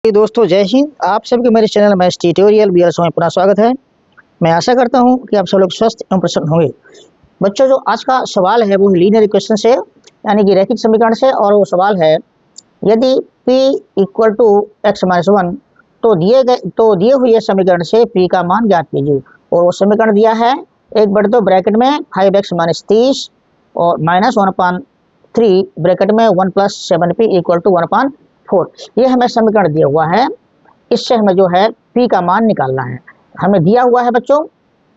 दोस्तों जय हिंद। आप सबके मेरे चैनल मैथ्स ट्यूटोरियल BLSO में पुनः स्वागत है। मैं आशा करता हूं कि आप सब लोग स्वस्थ एवं प्रसन्न होंगे। बच्चों, जो आज का सवाल है वो लीनियर इक्वेशन से यानी कि रैखिक समीकरण से, और वो सवाल है यदि p equal to x minus 1 तो दिए हुए समीकरण से p का मान ज्ञात कीजिए। और वो समीकरण दिया है 1/2 ब्रैकेट में 5x माइनस 30 और माइनस 1/3 ब्रैकेट में 1 प्लस 7p इक्वल टू 1/4। ये हमें समीकरण दिया हुआ है। इससे हमें जो है p का मान निकालना है। हमें दिया हुआ है बच्चों,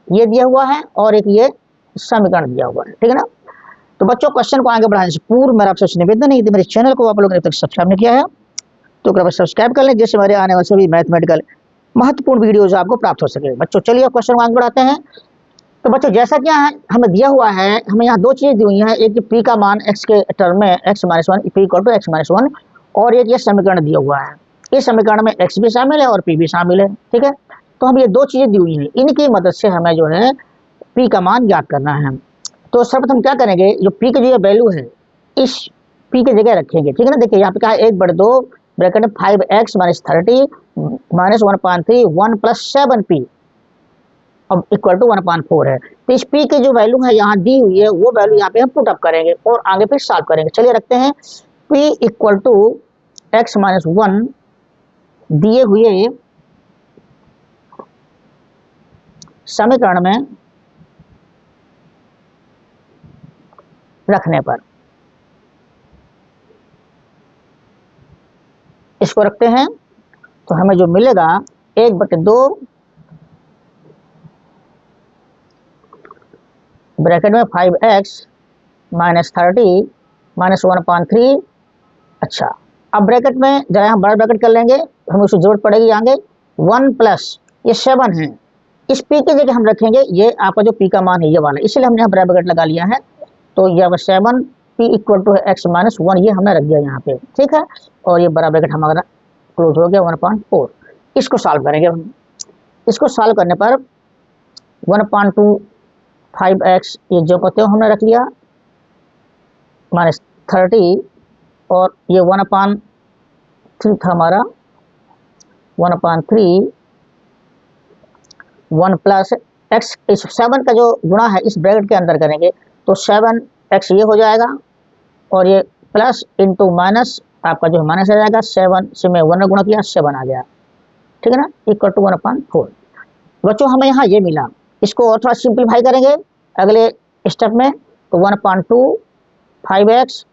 ये दिया हुआ है और एक ये समीकरण दिया हुआ है, ठीक है ना। तो बच्चों, क्वेश्चन को आगे बढ़ाने से पूर्व मेरा आपसे निवेदन है कि मेरे चैनल को आप लोगों ने अब तक सब्सक्राइब नहीं किया है तो कृपया सब्सक्राइब कर लें, जिससे हमारे आने वाले सभी मैथमेटिकल महत्वपूर्ण वीडियोज आपको प्राप्त हो सके। बच्चों चलिए क्वेश्चन को आगे बढ़ाते हैं। तो बच्चों, जैसा क्या है हमें दिया हुआ है, हमें यहाँ दो चीज़ें दी हुई हैं, एक p का मान x के टर्म में x minus 1 p equal to x minus 1, और एक ये समीकरण दिया हुआ है। इस समीकरण में x भी शामिल है और p भी शामिल है, ठीक है। तो हम ये दो चीज़ें दी हुई हैं, इनकी मदद से हमें जो है p का मान ज्ञात करना है। तो सर्वप्रथम क्या करेंगे, जो p की जो वैल्यू है इस p की जगह रखेंगे, ठीक है ना। देखिए यहाँ पे क्या है 1/2 ब्रैकेट में 5x minus 30 minus 1/3 1 plus 7p अब इक्वल टू 1/4 है। तो इस p की जो वैल्यू है यहाँ दी हुई है, वो वैल्यू यहाँ पे हम पुट अप करेंगे और आगे फिर सॉल्व करेंगे। चलिए रखते हैं p equal to x minus 1 दिए हुए समीकरण में रखने पर इसको रखते हैं तो हमें जो मिलेगा 1/2 ब्रैकेट में 5x माइनस 30 माइनस 1/3। अच्छा, अब ब्रैकेट में जरा हम बड़ा ब्रैकेट कर लेंगे, हमें उसकी जरूरत पड़ेगी आगे 1 प्लस ये 7 है, इस p की जगह हम रखेंगे ये आपका जो p का मान है ये वाला, इसलिए हमने यहाँ बड़ा ब्रैकेट लगा लिया है। तो ये 7p equal to x minus 1 ये हमने रख दिया यहाँ पे, ठीक है। और ये बड़ा ब्रैकेट हमारा क्लोज हो गया 1/4। इसको सॉल्व करेंगे हम। इसको सॉल्व करने पर 1/2 5x ये जो कहते हो हमने रख लिया माइनस 30 और ये 1/3 था हमारा 1/3 1 प्लस x, इस 7 का जो गुणा है इस ब्रैकेट के अंदर करेंगे तो 7x ये हो जाएगा और ये प्लस इंटू माइनस आपका जो माइनस आ जाएगा 7 से मैं 1 गुणा किया 7 आ गया, ठीक है ना, इक्वल टू 1/4। बच्चों हमें यहाँ ये मिला, इसको और थोड़ा सिंप्लीफाई करेंगे अगले स्टेप में। तो 1/2 5x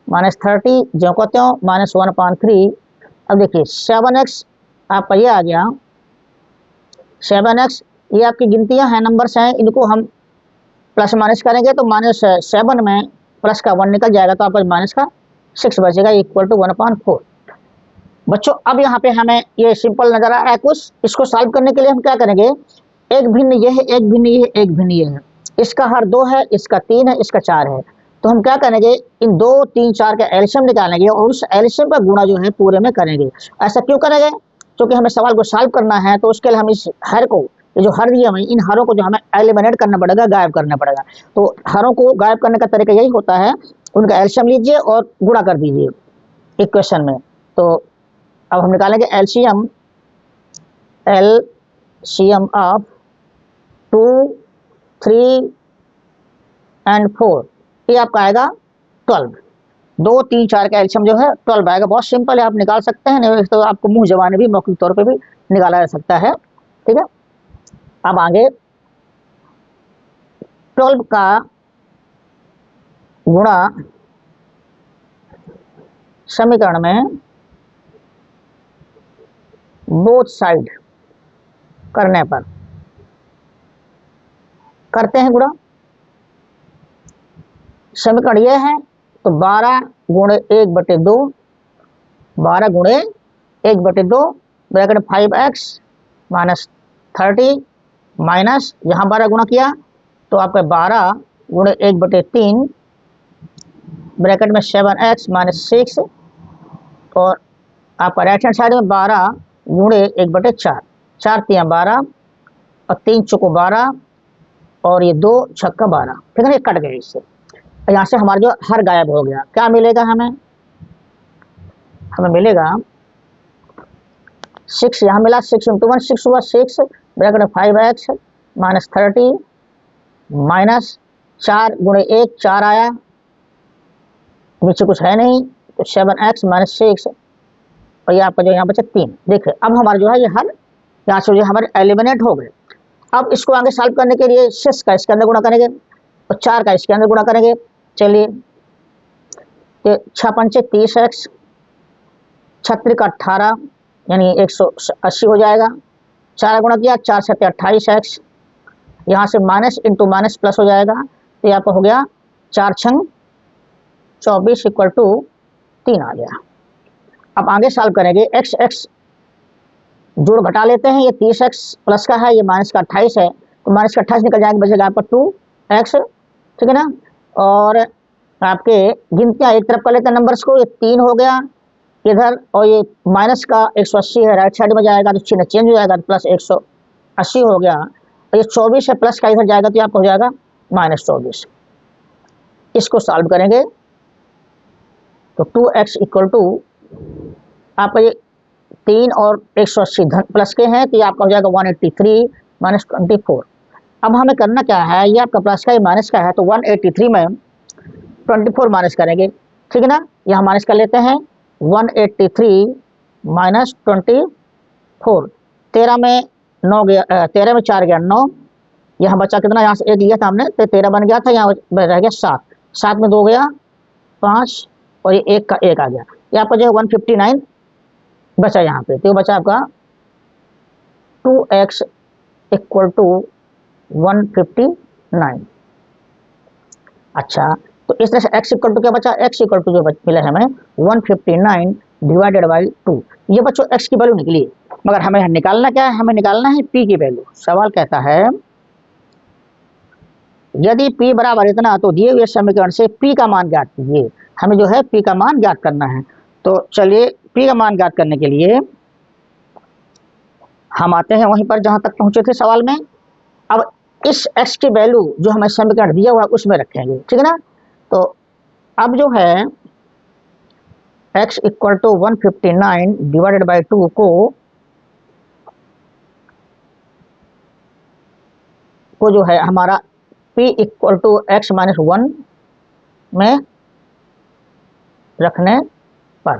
माइनस 30 जो कहते हो माइनस 1/3। अब देखिए 7x आपका ये आ गया 7x, ये आपकी गिनतियां हैं, नंबर्स हैं, इनको हम प्लस माइनस करेंगे तो माइनस 7 में प्लस का 1 निकल जाएगा तो आपका माइनस का 6 बचेगा इक्वल टू 1/4। बच्चों अब यहाँ पे हमें ये सिंपल नजर आ रहा है कुछ, इसको सॉल्व करने के लिए हम क्या करेंगे, एक भिन्न ये है, एक भिन्न ये है, एक भिन्न ये है, इसका हर 2 है, इसका 3 है, इसका 4 है। तो हम क्या करेंगे, इन 2 3 4 का एलसीएम निकालेंगे और उस एलसीएम का गुणा जो है पूरे में करेंगे। ऐसा क्यों करेंगे, क्योंकि हमें सवाल को सॉल्व करना है, तो उसके लिए हम इस हर को, ये जो हर दिए हमें, इन हरों को जो हमें एलिमिनेट करना पड़ेगा, गायब करना पड़ेगा। तो हरों को गायब करने का तरीका यही होता है, उनका एलसीएम लीजिए और गुणा कर दीजिए इक्वेशन में। तो अब हम निकालेंगे एलसीएम ऑफ 2 3 एंड 4, ये आपका आएगा 12। 2 3 4 का एलसीएम जो है 12 आएगा। बहुत सिंपल है, आप निकाल सकते हैं, नहीं तो आपको मुंह जबानी भी मौखिक तौर पे भी निकाला जा सकता है, ठीक है। अब आगे 12 का गुणा समीकरण में बोथ साइड करने पर करते हैं गुणा। समीकरण ये है तो 12 गुणे 1/2 12 गुणे 1/2 ब्रैकेट 5x माइनस 30 माइनस यहाँ 12 गुणा किया तो आपका 12 गुणे 1/3 ब्रैकेट में 7x माइनस 6 और आपका राइट हैंड साइड में 12 गुणे 1/4 4 3 12 और 3 चौको 12 और ये 2 छक्का 12, ठीक है ना, ये कट गए इससे। यहाँ से हमारा जो हर गायब हो गया, क्या मिलेगा हमें, हमें मिलेगा 6 यहाँ मिला, 6 इंटू 1 6 हुआ, 6 ब्रैकेट 5x माइनस 30 माइनस 4 गुणे 1 4 आया, नीचे कुछ है नहीं तो 7x माइनस 6 और ये आपका जो यहाँ बचा 3। देखिए अब हमारा जो है ये हल यहाँ से जो हमारे एलिमिनेट हो गए। अब इसको आगे सॉल्व करने के लिए 6 का इसके अंदर गुणा करेंगे और 4 का इसके अंदर गुणा करेंगे। चलिए तो 6 पंचे 30x, 36 का 18 यानी 180 हो जाएगा। 4 गुणा किया, 4 7 28x, यहाँ से माइनस इंटू माइनस प्लस हो जाएगा तो यहाँ पर हो गया 4 छंग 24 इक्वल टू 3 आ गया। अब आगे सॉल्व करेंगे, x x जोड़ घटा लेते हैं, ये 30x प्लस का है, ये माइनस का 28 है तो माइनस का 28 निकल जाएगा, बचेगा आपका 2x, ठीक है ना। और आपके गिनतियाँ एक तरफ कर लेते हैं नंबर्स को, ये 3 हो गया इधर और ये माइनस का 180 है राइट साइड में जाएगा तो चिन्ह चेंज हो जाएगा, प्लस 180 हो गया और ये 24 है प्लस का इधर जाएगा तो आपको हो जाएगा माइनस 24। इसको सॉल्व करेंगे तो 2x इक्वल टू आपका ये 3 और 180 धन प्लस के हैं तो ये आपका हो जाएगा 183 माइनस 24। अब हमें करना क्या है, ये आपका प्लस का ये माइनस का है तो 183 में 24 माइनस करेंगे, ठीक है ना। यहाँ माइनस कर लेते हैं 183 माइनस 24, 13 में 9 गया, 13 में 4 गया 9, यहाँ बचा कितना, यहाँ से 1 लिया था हमने तो 13 बन गया था, यहाँ रह गया 7, 7 में 2 गया 5 और ये 1 का 1 आ गया। ये आपका जो है 159 बचा यहाँ पे, तो बचा आपका 2x इक्वल टू 159। अच्छा तो इस तरह से x इक्वल टू क्या बचा, x इक्वल टू जो मिला है हमें 159 डिवाइडेड बाई 2। ये बच्चों x की वैल्यू निकली, मगर हमें निकालना क्या है, हमें निकालना है p की वैल्यू। सवाल कहता है यदि p बराबर इतना तो दिए हुए समीकरण से p का मान ज्ञात कीजिए। हमें जो है p का मान ज्ञात करना है, तो चलिए p का मान ज्ञात करने के लिए हम आते हैं वहीं पर जहां तक पहुंचे थे सवाल में। अब इस x की वैल्यू जो हमें समीकरण दिया हुआ उसमें रखेंगे, ठीक है ना। तो अब जो है x equal to 159 divided by 2 को जो है हमारा p equal to x minus 1 में रखने पर,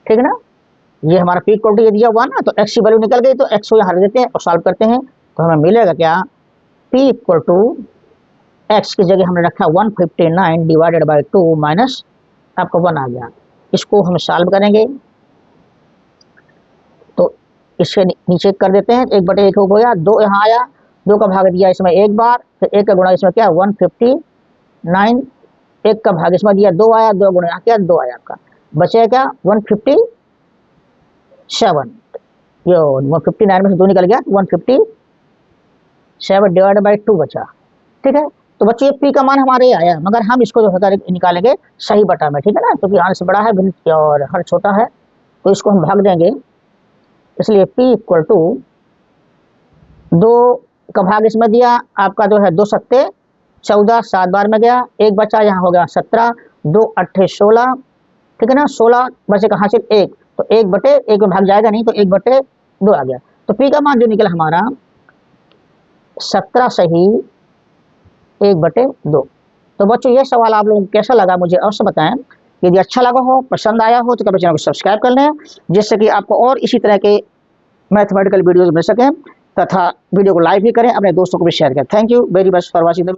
ठीक है ना। ये हमारा p इक्वल टू ये दिया हुआ ना, तो x की वैल्यू निकल गई तो x को यहाँ रख देते हैं और सॉल्व करते हैं तो हमें मिलेगा क्या, p इक्वल टू x की जगह हमने रखा 159 डिवाइडेड बाई 2 माइनस आपका 1 आ गया। इसको हम सॉल्व करेंगे तो इसके नीचे कर देते हैं, 1/1 हो गया, 2 यहाँ आया, 2 का भाग दिया इसमें एक बार, फिर 1 का गुणा इसमें क्या 159, 1 का भाग इसमें दिया 2 आया, 2 गुणा क्या 2 आया, आपका बचे क्या 157, ये 159 में से 2 निकल गया 157 डिवाइडेड बाई 2 बचा, ठीक है। तो बच्चों ये p का मान हमारे आया, मगर हम इसको जो है निकालेंगे सही बटा में, ठीक है ना, क्योंकि आर से बड़ा है भिन्न और हर छोटा है तो इसको हम भाग देंगे, इसलिए p इक्वल टू 2 का भाग इसमें दिया आपका जो है 2 सत्ते 14, 7 बार में गया, 1 बचा यहाँ हो गया 17, 2 8 16, ठीक है ना, 16 बचे कहाँ से 1, तो 1/1 में भाग जाएगा नहीं तो 1/2 आ गया। तो p का मान जो निकला हमारा 17 सही 1/2। तो बच्चों ये सवाल आप लोगों को कैसा लगा मुझे अवश्य बताएं। यदि अच्छा लगा हो, पसंद आया हो तो कृपया चैनल को सब्सक्राइब कर लें, जिससे कि आपको और इसी तरह के मैथमेटिकल वीडियोज मिल सकें, तथा वीडियो को लाइक भी करें, अपने दोस्तों को भी शेयर करें। Thank you very much for watching the